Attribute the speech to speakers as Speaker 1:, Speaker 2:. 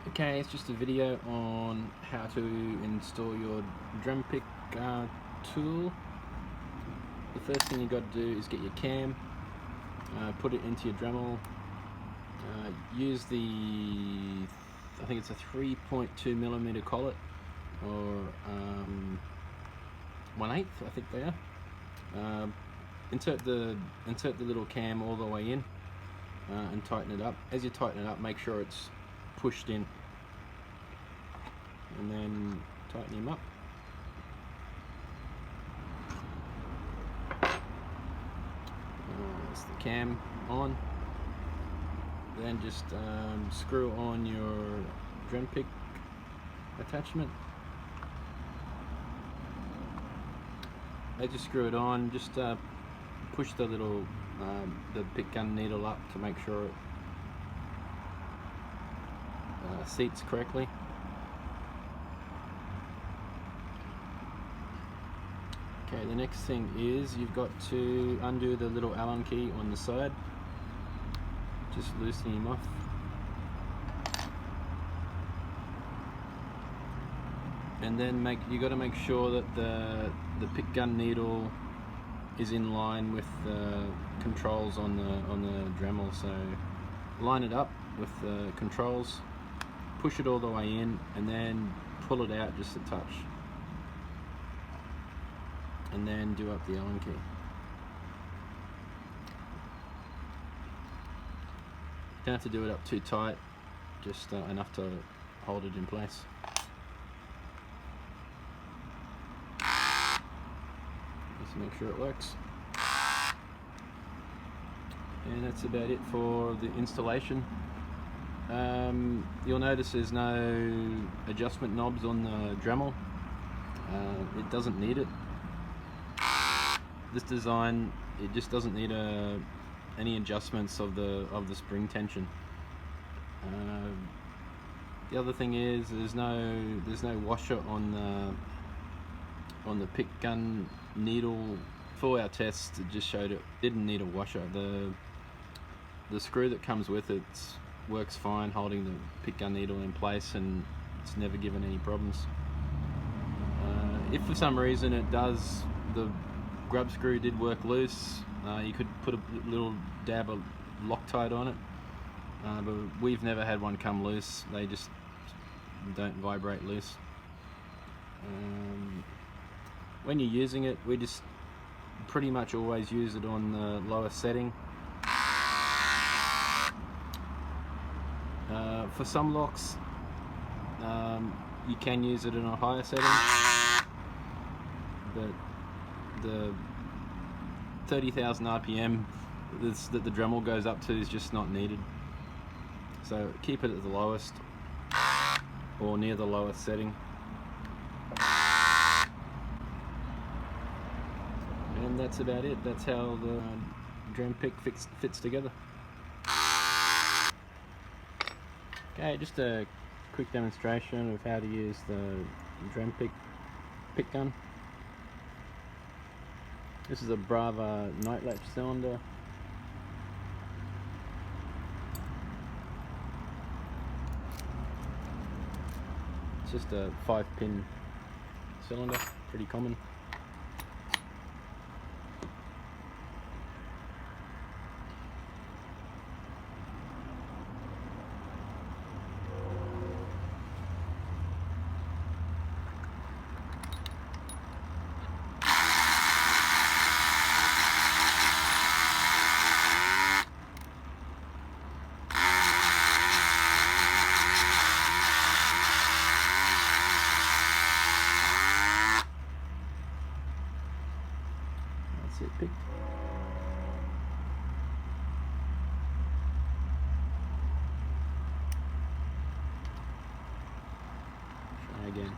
Speaker 1: Okay, it's just a video on how to install your Drempick tool. The first thing you got to do is get your cam, put it into your Dremel, use the, I think it's a 3.2mm collet, or 1/8, I think they are. Insert the little cam all the way in and tighten it up. As you tighten it up, make sure it's pushed in, and then tighten him up. That's the cam on. Then just screw on your Drempick attachment. As you screw it on, just push the little the pick gun needle up to make sure it seats correctly. Okay, the next thing is you've got to undo the little Allen key on the side. Just loosen him off. And then you got to make sure that the pick gun needle is in line with the controls on the Dremel. So line it up with the controls, push it all the way in, and then pull it out just a touch, and then do up the Allen key. Don't have to do it up too tight, just enough to hold it in place. Just make sure it works. And that's about it for the installation. You'll notice there's no adjustment knobs on the Dremel. It doesn't need it. This design, it just doesn't need any adjustments of the spring tension. The other thing is there's no washer on the pick gun needle. For our tests, it just showed it didn't need a washer. The screw that comes with it works fine, holding the pick gun needle in place, and it's never given any problems. If for some reason it does, the grub screw did work loose, you could put a little dab of Loctite on it, but we've never had one come loose. They just don't vibrate loose. When you're using it, we just pretty much always use it on the lowest setting. For some locks, you can use it in a higher setting, but the 30,000 RPM that the Dremel goes up to is just not needed. So keep it at the lowest or near the lowest setting. And that's about it. That's how the Drempick fits together. Okay, just a quick demonstration of how to use the Drempick pick gun. This is a Brava night latch cylinder. It's just a 5-pin cylinder, pretty common. That's it picked. Try again.